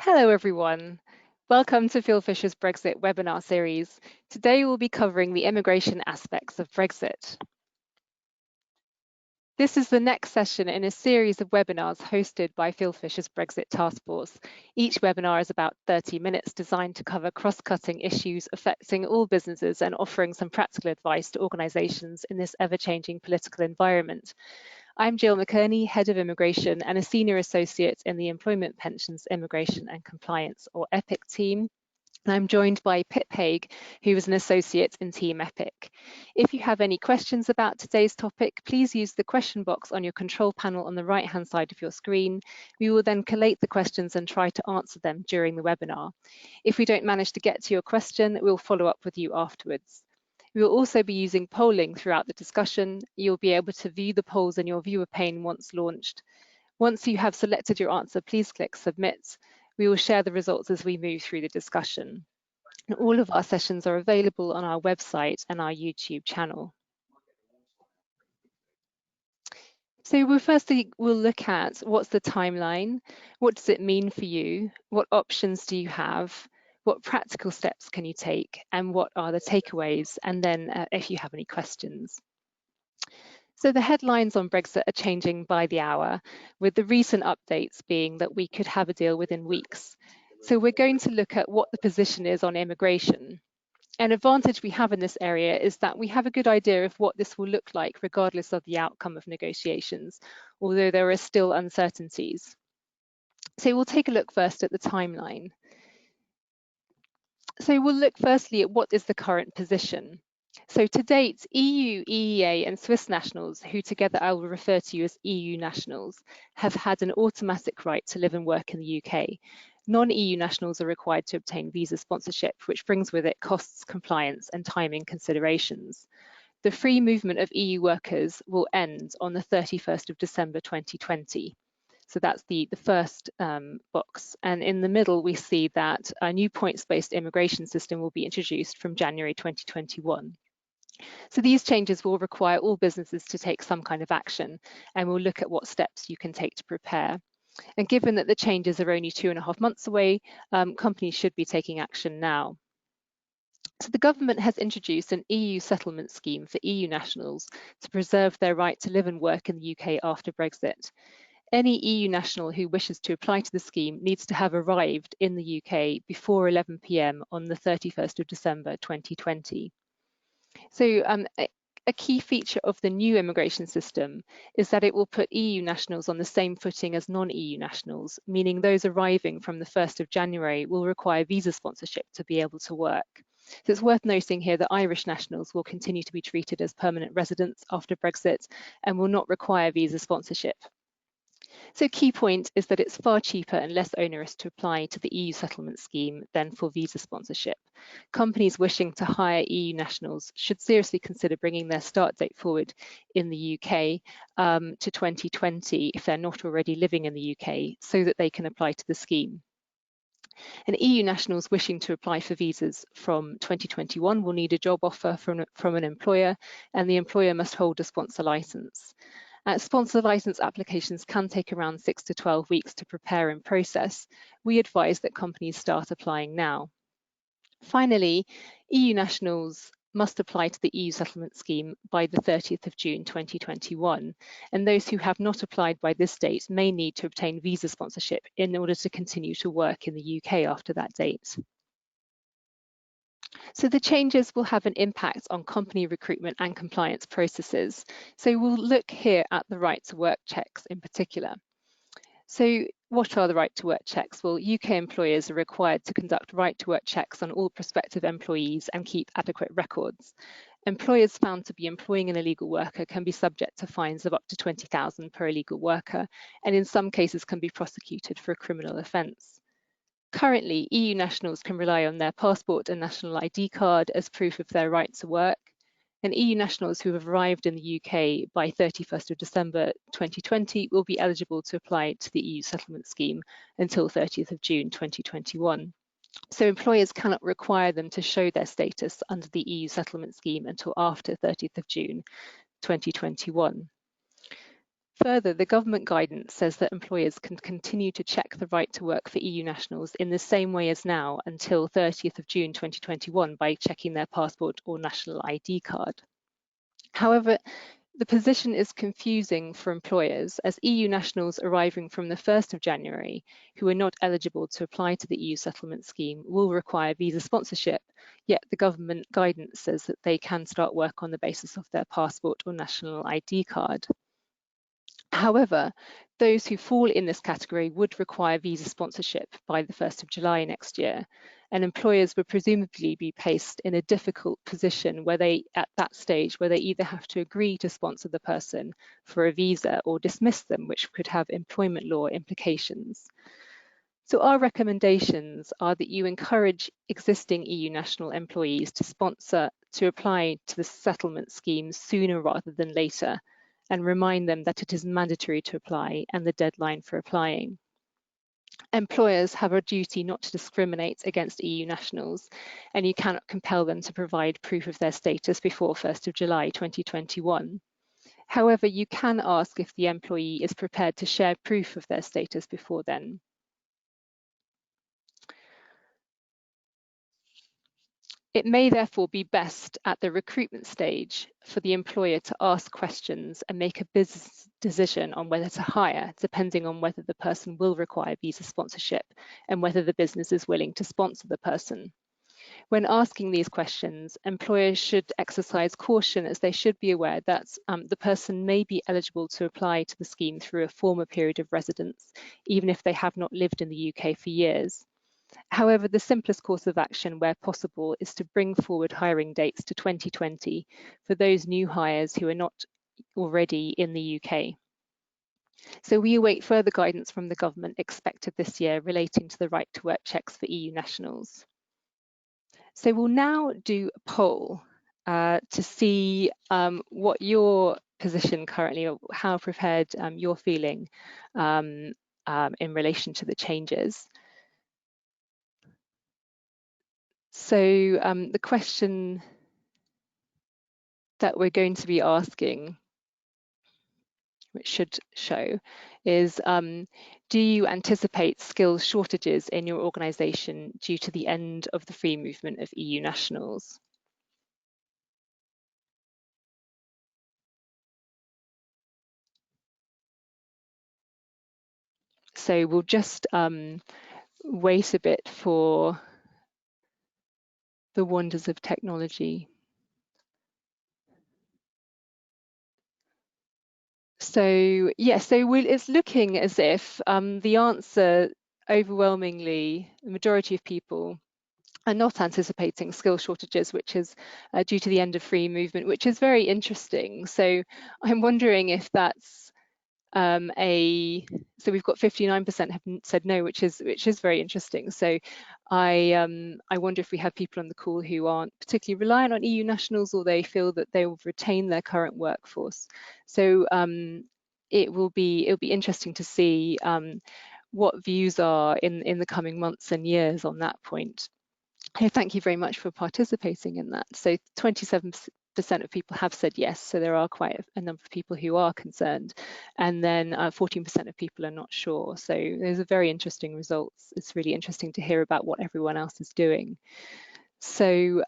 Hello everyone. Welcome to Fieldfisher's Brexit webinar series. Today we'll be covering the immigration aspects of Brexit. This is the next session in a series of webinars hosted by Fieldfisher's Brexit Task Force. Each webinar is about 30 minutes, designed to cover cross-cutting issues affecting all businesses and offering some practical advice to organisations in this ever-changing political environment. I'm Jill McKerney, Head of Immigration and a Senior Associate in the Employment, Pensions, Immigration and Compliance, or EPIC team. And I'm joined by Pip Haig, who is an Associate in Team EPIC. If you have any questions about today's topic, please use the question box on your control panel on the right-hand side of your screen. We will then collate the questions and try to answer them during the webinar. If we don't manage to get to your question, we'll follow up with you afterwards. We will also be using polling throughout the discussion. You'll be able to view the polls in your viewer pane once launched. Once you have selected your answer, please click Submit. We will share the results as we move through the discussion. And all of our sessions are available on our website and our YouTube channel. So we'll look at what's the timeline, what does it mean for you, what options do you have, what practical steps can you take, and what are the takeaways, and then if you have any questions. So the headlines on Brexit are changing by the hour, with the recent updates being that we could have a deal within weeks. So we're going to look at what the position is on immigration. An advantage we have in this area is that we have a good idea of what this will look like regardless of the outcome of negotiations, although there are still uncertainties. So we'll take a look first at the timeline. So we'll look firstly at what is the current position. So to date, EU, EEA and Swiss nationals, who together I will refer to you as EU nationals, have had an automatic right to live and work in the UK. Non-EU nationals are required to obtain visa sponsorship, which brings with it costs, compliance and timing considerations. The free movement of EU workers will end on the 31st of December 2020. So that's the first box. And in the middle, we see that a new points-based immigration system will be introduced from January 2021. So these changes will require all businesses to take some kind of action, and we'll look at what steps you can take to prepare. And given that the changes are only 2.5 months away, companies should be taking action now. So the government has introduced an EU settlement scheme for EU nationals to preserve their right to live and work in the UK after Brexit. Any EU national who wishes to apply to the scheme needs to have arrived in the UK before 11 p.m. on the 31st of December 2020. So a key feature of the new immigration system is that it will put EU nationals on the same footing as non-EU nationals, meaning those arriving from the 1st of January will require visa sponsorship to be able to work. So it's worth noting here that Irish nationals will continue to be treated as permanent residents after Brexit and will not require visa sponsorship. So key point is that it's far cheaper and less onerous to apply to the EU settlement scheme than for visa sponsorship. Companies wishing to hire EU nationals should seriously consider bringing their start date forward in the UK to 2020 if they're not already living in the UK, so that they can apply to the scheme. And EU nationals wishing to apply for visas from 2021 will need a job offer from an employer, and the employer must hold a sponsor license. Sponsor license applications can take around 6 to 12 weeks to prepare and process. We advise that companies start applying now. Finally, EU nationals must apply to the EU settlement scheme by the 30th of June 2021, and those who have not applied by this date may need to obtain visa sponsorship in order to continue to work in the UK after that date. So the changes will have an impact on company recruitment and compliance processes. So we'll look here at the right to work checks in particular. So what are the right to work checks? Well, UK employers are required to conduct right to work checks on all prospective employees and keep adequate records. Employers found to be employing an illegal worker can be subject to fines of up to 20,000 per illegal worker, and in some cases can be prosecuted for a criminal offence. Currently, EU nationals can rely on their passport and national ID card as proof of their right to work, and EU nationals who have arrived in the UK by 31st of December 2020 will be eligible to apply to the EU settlement scheme until 30th of June 2021. So employers cannot require them to show their status under the EU settlement scheme until after 30th of June 2021. Further, the government guidance says that employers can continue to check the right to work for EU nationals in the same way as now until 30th of June 2021 by checking their passport or national ID card. However, the position is confusing for employers as EU nationals arriving from the 1st of January who are not eligible to apply to the EU settlement scheme will require visa sponsorship, yet the government guidance says that they can start work on the basis of their passport or national ID card. However, those who fall in this category would require visa sponsorship by the 1st of July next year, and employers would presumably be placed in a difficult position where they, at that stage, where they either have to agree to sponsor the person for a visa or dismiss them, which could have employment law implications. So our recommendations are that you encourage existing EU national employees to apply to the settlement scheme sooner rather than later, and remind them that it is mandatory to apply and the deadline for applying. Employers have a duty not to discriminate against EU nationals, and you cannot compel them to provide proof of their status before 1st of July 2021. However, you can ask if the employee is prepared to share proof of their status before then. It may therefore be best at the recruitment stage for the employer to ask questions and make a business decision on whether to hire, depending on whether the person will require visa sponsorship and whether the business is willing to sponsor the person. When asking these questions, employers should exercise caution as they should be aware that the person may be eligible to apply to the scheme through a former period of residence, even if they have not lived in the UK for years. However, the simplest course of action where possible is to bring forward hiring dates to 2020 for those new hires who are not already in the UK. So we await further guidance from the government expected this year relating to the right to work checks for EU nationals. So we'll now do a poll to see what your position currently, or how prepared you're feeling in relation to the changes. So the question that we're going to be asking, which should show, is do you anticipate skills shortages in your organisation due to the end of the free movement of EU nationals? So we'll just wait a bit for the wonders of technology. So yeah, so it's looking as if the answer, overwhelmingly, the majority of people are not anticipating skill shortages, which is due to the end of free movement, which is very interesting. So I'm wondering if that's so we've got 59% have said no, which is very interesting. So I wonder if we have people on the call who aren't particularly reliant on EU nationals, or they feel that they will retain their current workforce. So it will be interesting to see what views are in the coming months and years on that point. Thank you very much for participating in that. So 27% of people have said yes, so there are quite a number of people who are concerned, and then 14% of people are not sure. So those are very interesting results. It's really interesting to hear about what everyone else is doing. So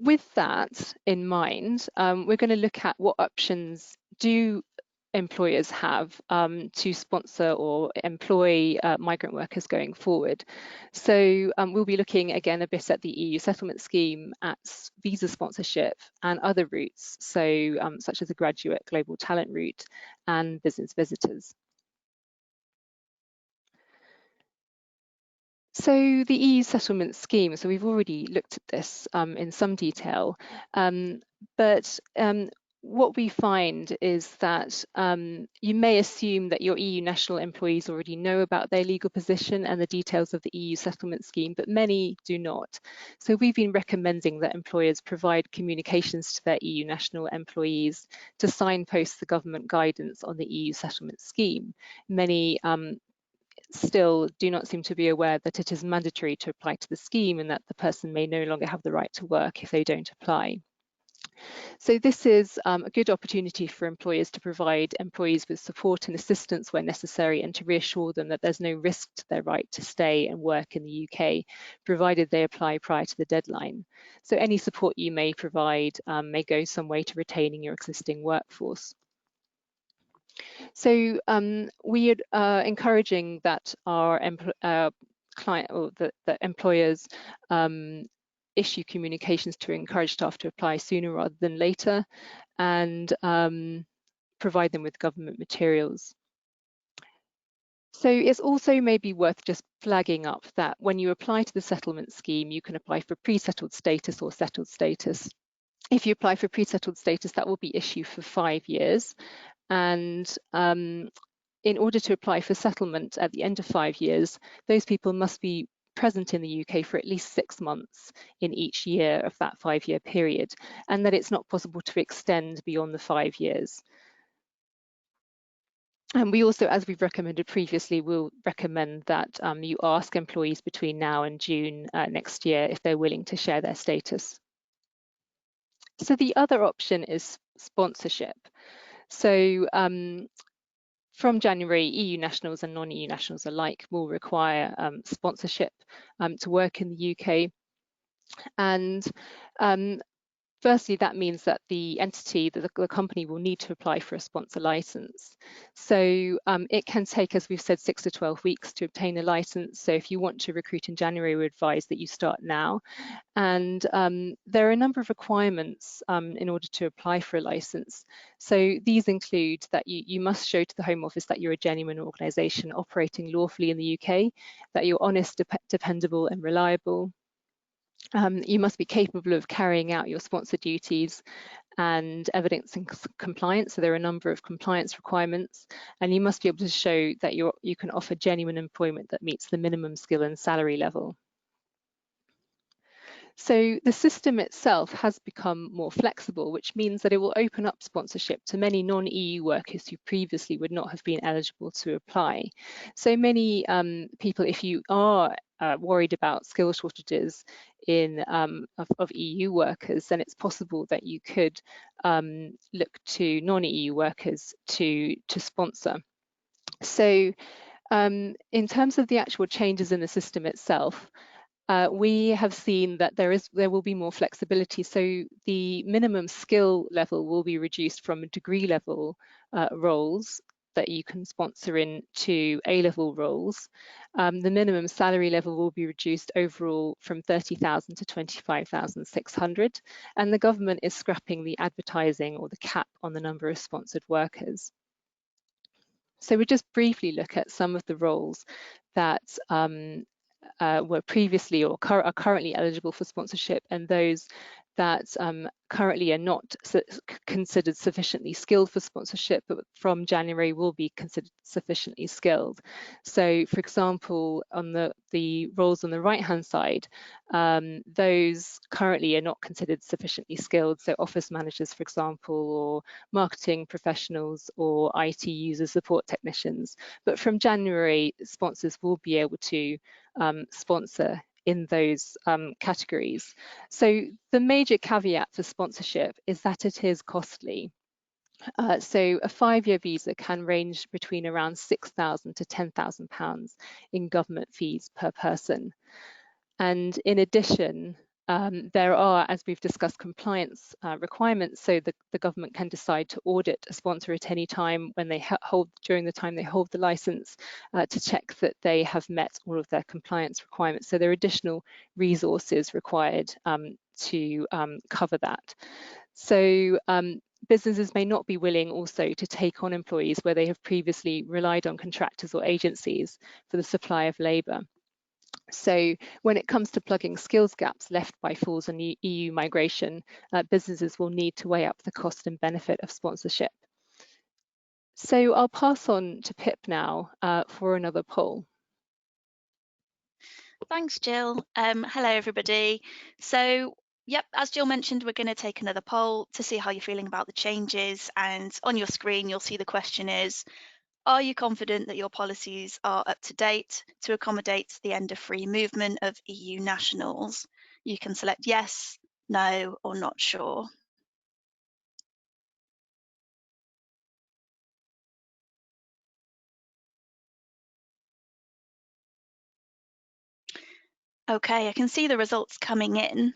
with that in mind, we're going to look at what options do employers have to sponsor or employ migrant workers going forward. So we'll be looking again a bit at the EU settlement scheme, at visa sponsorship and other routes, so such as the graduate global talent route and business visitors. So the EU settlement scheme, so we've already looked at this in some detail, but what we find is that you may assume that your EU national employees already know about their legal position and the details of the EU settlement scheme, but many do not. So we've been recommending that employers provide communications to their EU national employees to signpost the government guidance on the EU settlement scheme. Many still do not seem to be aware that it is mandatory to apply to the scheme and that the person may no longer have the right to work if they don't apply. So this is a good opportunity for employers to provide employees with support and assistance where necessary, and to reassure them that there's no risk to their right to stay and work in the UK, provided they apply prior to the deadline. So any support you may provide may go some way to retaining your existing workforce. So we are encouraging that our client, or that employers issue communications to encourage staff to apply sooner rather than later, and provide them with government materials. So it's also maybe worth just flagging up that when you apply to the settlement scheme, you can apply for pre-settled status or settled status. If you apply for pre-settled status, that will be issued for 5 years. And in order to apply for settlement at the end of 5 years, those people must be present in the UK for at least 6 months in each year of that 5-year period, and that it's not possible to extend beyond the 5 years. And we also, as we've recommended previously, will recommend that you ask employees between now and June next year if they're willing to share their status. So the other option is sponsorship. So from January, EU nationals and non-EU nationals alike will require sponsorship to work in the UK. And firstly, that means that the entity, the company, will need to apply for a sponsor license. So it can take, as we've said, 6 to 12 weeks to obtain a license. So if you want to recruit in January, we advise that you start now. And there are a number of requirements in order to apply for a license. So these include that you must show to the Home Office that you're a genuine organisation operating lawfully in the UK, that you're honest, dependable and reliable. You must be capable of carrying out your sponsor duties and evidencing compliance. So there are a number of compliance requirements, and you must be able to show that you can offer genuine employment that meets the minimum skill and salary level. So the system itself has become more flexible, which means that it will open up sponsorship to many non-EU workers who previously would not have been eligible to apply. So many people, if you are worried about skill shortages of EU workers, then it's possible that you could look to non-EU workers to sponsor. So in terms of the actual changes in the system itself, we have seen that there will be more flexibility. So the minimum skill level will be reduced from degree level roles that you can sponsor in to A-level roles. The minimum salary level will be reduced overall from 30,000 to 25,600, and the government is scrapping the advertising or the cap on the number of sponsored workers. So we'll just briefly look at some of the roles that were previously or are currently eligible for sponsorship, and those that currently are not considered sufficiently skilled for sponsorship, but from January will be considered sufficiently skilled. So for example, on the roles on the right-hand side, those currently are not considered sufficiently skilled. So office managers, for example, or marketing professionals or IT user support technicians. But from January, sponsors will be able to sponsor in those categories. So the major caveat for sponsorship is that it is costly. So a 5-year visa can range between around £6,000 to £10,000 in government fees per person. And in addition, there are, as we've discussed, compliance requirements. So the government can decide to audit a sponsor at any time when they during the time they hold the license to check that they have met all of their compliance requirements. So there are additional resources required to cover that. So businesses may not be willing also to take on employees where they have previously relied on contractors or agencies for the supply of labour. So when it comes to plugging skills gaps left by falls in EU migration, businesses will need to weigh up the cost and benefit of sponsorship. So I'll pass on to Pip now for another poll. Thanks, Jill. Hello, everybody. So, yep, as Jill mentioned, we're going to take another poll to see how you're feeling about the changes. And on your screen, you'll see the question is, are you confident that your policies are up to date to accommodate the end of free movement of EU nationals? You can select yes, no, or not sure. Okay, I can see the results coming in.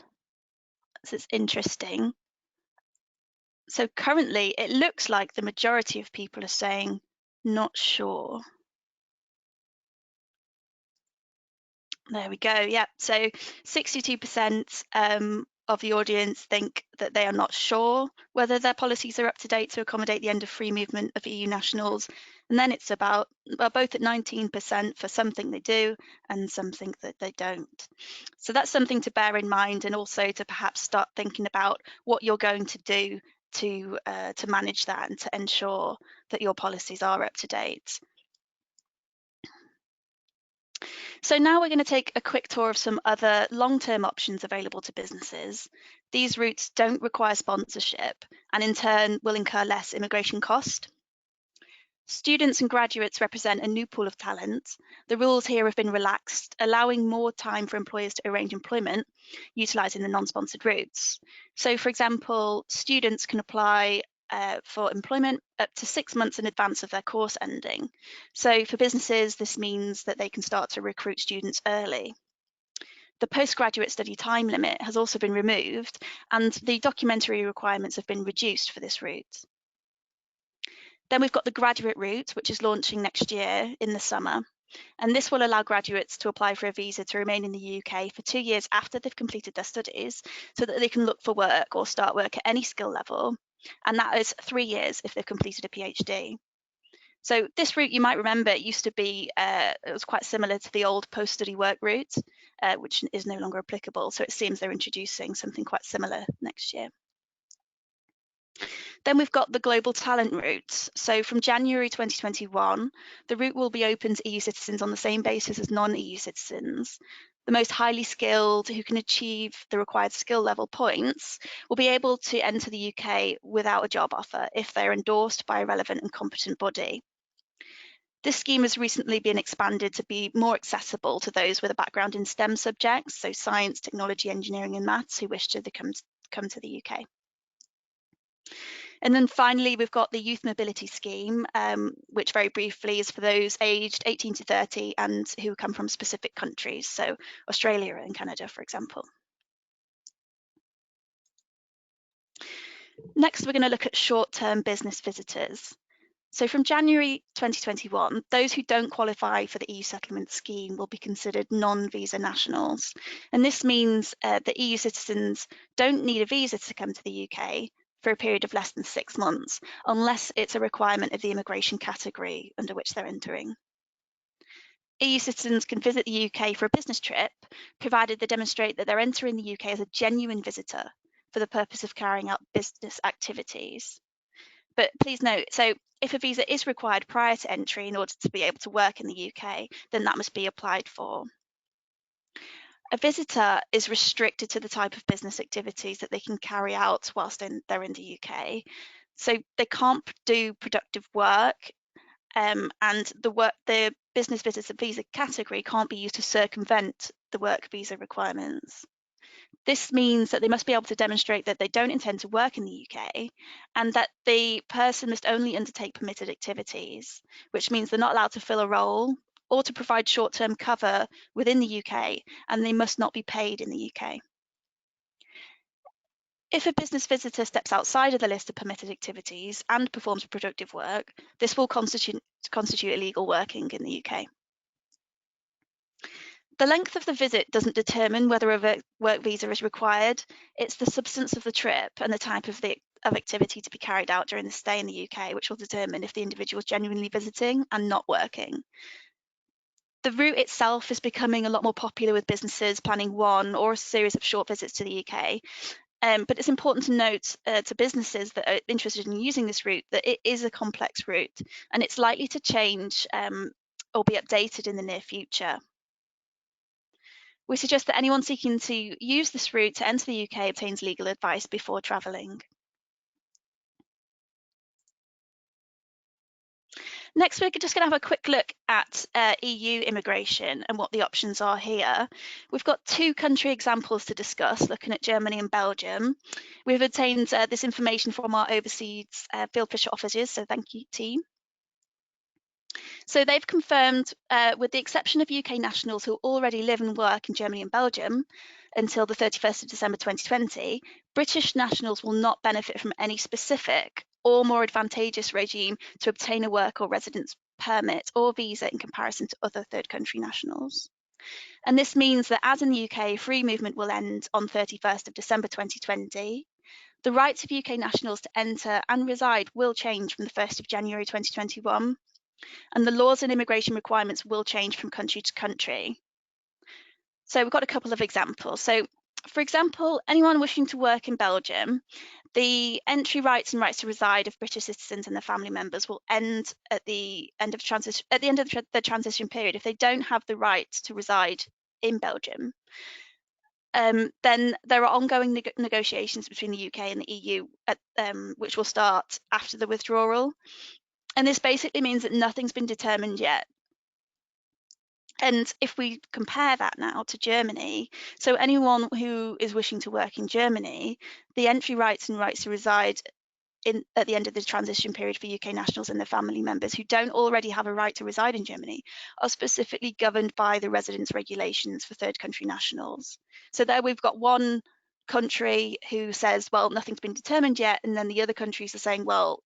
So it's interesting. So currently, it looks like the majority of people are saying not sure. There we go. Yeah. So 62% of the audience think that they are not sure whether their policies are up to date to accommodate the end of free movement of EU nationals. And then it's about, well, both at 19% for something they do and something that they don't. So that's something to bear in mind, and also to perhaps start thinking about what you're going to do to manage that and to ensure that your policies are up to date. So now we're going to take a quick tour of some other long-term options available to businesses. These routes don't require sponsorship and in turn will incur less immigration cost. Students and graduates represent a new pool of talent. The rules here have been relaxed, allowing more time for employers to arrange employment, utilising the non-sponsored routes. So, for example, students can apply for employment up to 6 months in advance of their course ending. So for businesses, this means that they can start to recruit students early. The postgraduate study time limit has also been removed, and the documentary requirements have been reduced for this route. Then we've got the graduate route, which is launching next year in the summer. And this will allow graduates to apply for a visa to remain in the UK for 2 years after they've completed their studies, so that they can look for work or start work at any skill level. And that is 3 years if they've completed a PhD. So this route, you might remember, it used to be, it was quite similar to the old post-study work route, which is no longer applicable. So it seems they're introducing something quite similar next year. Then we've got the global talent route. So from January 2021, the route will be open to EU citizens on the same basis as non-EU citizens. The most highly skilled who can achieve the required skill level points will be able to enter the UK without a job offer if they're endorsed by a relevant and competent body. This scheme has recently been expanded to be more accessible to those with a background in STEM subjects, so science, technology, engineering and maths, who wish to come to the UK. And then finally, we've got the Youth Mobility Scheme, which very briefly is for those aged 18 to 30 and who come from specific countries, so Australia and Canada, for example. Next, we're going to look at short-term business visitors. So from January 2021, those who don't qualify for the EU settlement scheme will be considered non-visa nationals. And this means that EU citizens don't need a visa to come to the UK for a period of less than 6 months, unless it's a requirement of the immigration category under which they're entering. EU citizens can visit the UK for a business trip, provided they demonstrate that they're entering the UK as a genuine visitor for the purpose of carrying out business activities. But please note, so if a visa is required prior to entry in order to be able to work in the UK, then that must be applied for. A visitor is restricted to the type of business activities that they can carry out whilst they're in the UK. So they can't do productive work, and the business visa category can't be used to circumvent the work visa requirements. This means that they must be able to demonstrate that they don't intend to work in the UK, and that the person must only undertake permitted activities, which means they're not allowed to fill a role or to provide short-term cover within the UK, and they must not be paid in the UK. If a business visitor steps outside of the list of permitted activities and performs productive work, this will constitute illegal working in the UK. The length of the visit doesn't determine whether a work visa is required. It's the substance of the trip and the type of activity to be carried out during the stay in the UK, which will determine if the individual is genuinely visiting and not working. The route itself is becoming a lot more popular, with businesses planning one or a series of short visits to the UK. But it's important to note to businesses that are interested in using this route that it is a complex route, and it's likely to change or be updated in the near future. We suggest that anyone seeking to use this route to enter the UK obtains legal advice before travelling. Next, we're just going to have a quick look at EU immigration and what the options are here. We've got 2 country examples to discuss, looking at Germany and Belgium. We've obtained this information from our overseas Fieldfisher officers, so thank you, team. So they've confirmed, with the exception of UK nationals who already live and work in Germany and Belgium until the 31st of December 2020, British nationals will not benefit from any specific or more advantageous regime to obtain a work or residence permit or visa in comparison to other third country nationals. And this means that, as in the UK, free movement will end on 31st of December 2020. The rights of UK nationals to enter and reside will change from the 1st of January 2021, and the laws and immigration requirements will change from country to country. So we've got a couple of examples. So, for example, anyone wishing to work in Belgium, the entry rights and rights to reside of British citizens and their family members will end at the end of the transition period if they don't have the right to reside in Belgium. Then there are ongoing negotiations between the UK and the EU, which will start after the withdrawal. And this basically means that nothing's been determined yet. And if we compare that now to Germany, so anyone who is wishing to work in Germany, the entry rights and rights to reside at the end of the transition period for UK nationals and their family members who don't already have a right to reside in Germany are specifically governed by the residence regulations for third country nationals. So there we've got one country who says, well, nothing's been determined yet, and then the other countries are saying, well,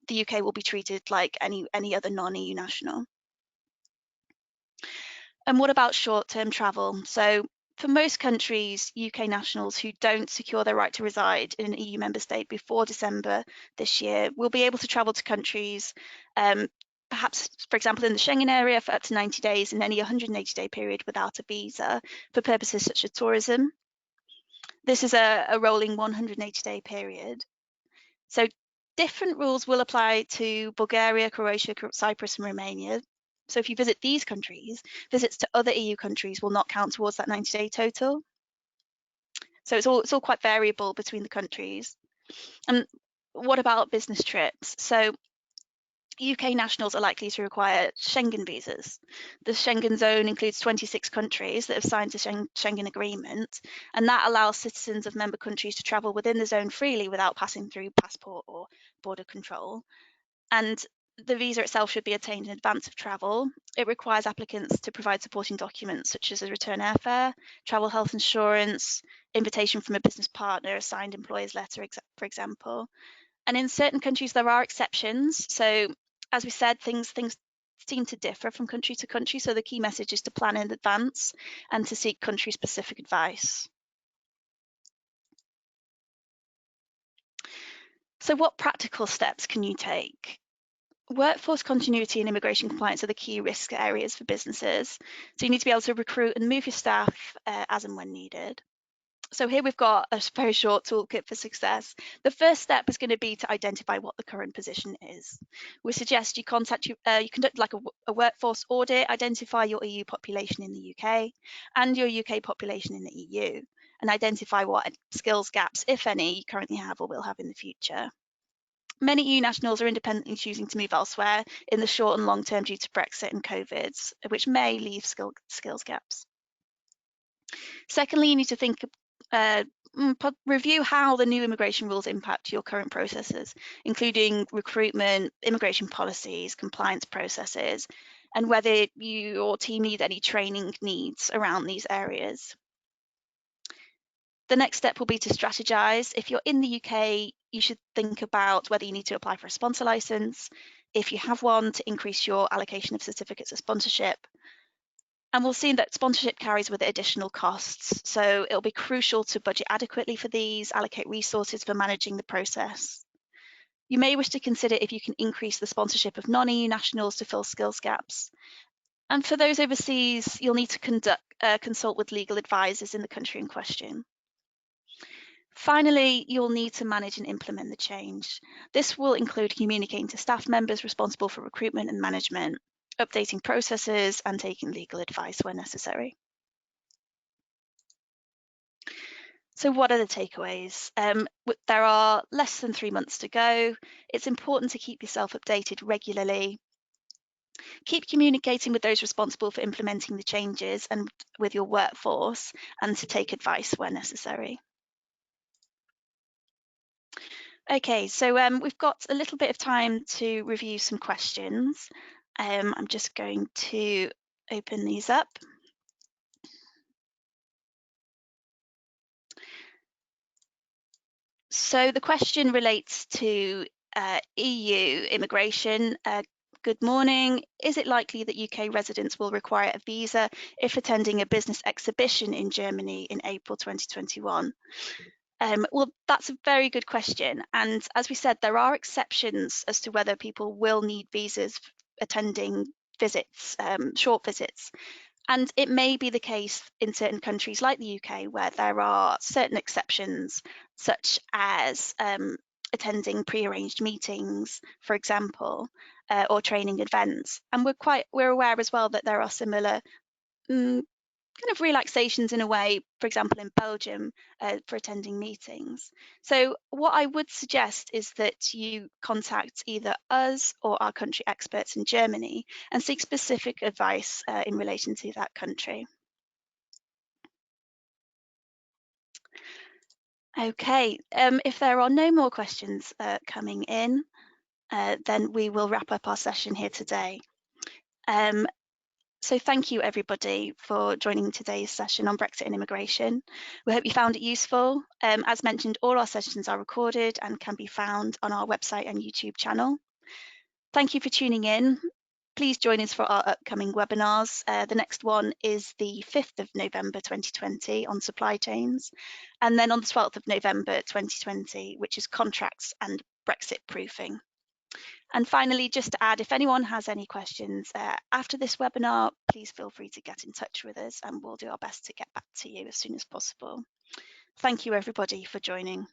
the UK will be treated like any other non-EU national. And what about short-term travel? So for most countries, UK nationals who don't secure their right to reside in an EU member state before December this year will be able to travel to countries, perhaps, for example, in the Schengen area for up to 90 days in any 180-day period without a visa for purposes such as tourism. This is a rolling 180-day period. So different rules will apply to Bulgaria, Croatia, Cyprus, and Romania. So if you visit these countries, visits to other EU countries will not count towards that 90-day total. So it's all quite variable between the countries. And what about business trips? So UK nationals are likely to require Schengen visas. The Schengen zone includes 26 countries that have signed the Schengen agreement, and that allows citizens of member countries to travel within the zone freely without passing through passport or border control. And the visa itself should be obtained in advance of travel. It requires applicants to provide supporting documents such as a return airfare, travel health insurance, invitation from a business partner, a signed employer's letter, for example. And in certain countries, there are exceptions. So as we said, things seem to differ from country to country. So the key message is to plan in advance and to seek country-specific advice. So what practical steps can you take? Workforce continuity and immigration compliance are the key risk areas for businesses. So you need to be able to recruit and move your staff as and when needed. So here we've got a very short toolkit for success. The first step is going to be to identify what the current position is. We suggest you conduct like a workforce audit, identify your EU population in the UK and your UK population in the EU, and identify what skills gaps, if any, you currently have or will have in the future. Many EU nationals are independently choosing to move elsewhere in the short and long term due to Brexit and COVID, which may leave skills gaps. Secondly, you need to review how the new immigration rules impact your current processes, including recruitment, immigration policies, compliance processes, and whether your team need any training needs around these areas. The next step will be to strategize. If you're in the UK, you should think about whether you need to apply for a sponsor license, if you have one, to increase your allocation of certificates of sponsorship. And we'll see that sponsorship carries with it additional costs. So it'll be crucial to budget adequately for these, allocate resources for managing the process. You may wish to consider if you can increase the sponsorship of non-EU nationals to fill skills gaps. And for those overseas, you'll need to consult with legal advisors in the country in question. Finally, you'll need to manage and implement the change. This will include communicating to staff members responsible for recruitment and management, updating processes, and taking legal advice where necessary. So what are the takeaways? There are less than 3 months to go. It's important to keep yourself updated regularly. Keep communicating with those responsible for implementing the changes and with your workforce, and to take advice where necessary. Okay, so we've got a little bit of time to review some questions. I'm just going to open these up. So the question relates to EU immigration. Good morning. Is it likely that UK residents will require a visa if attending a business exhibition in Germany in April 2021? Well, that's a very good question. And as we said, there are exceptions as to whether people will need visas attending visits, short visits. And it may be the case in certain countries like the UK where there are certain exceptions, such as attending pre-arranged meetings, for example, or training events. And we're aware as well that there are similar kind of relaxations in a way, for example, in Belgium for attending meetings. So what I would suggest is that you contact either us or our country experts in Germany and seek specific advice in relation to that country. Okay, if there are no more questions coming in, then we will wrap up our session here today. So thank you everybody for joining today's session on Brexit and immigration. We hope you found it useful. As mentioned, all our sessions are recorded and can be found on our website and YouTube channel. Thank you for tuning in. Please join us for our upcoming webinars. The next one is the 5th of November 2020 on supply chains, and then on the 12th of November 2020, which is contracts and Brexit proofing. And finally, just to add, if anyone has any questions after this webinar, please feel free to get in touch with us and we'll do our best to get back to you as soon as possible. Thank you everybody for joining.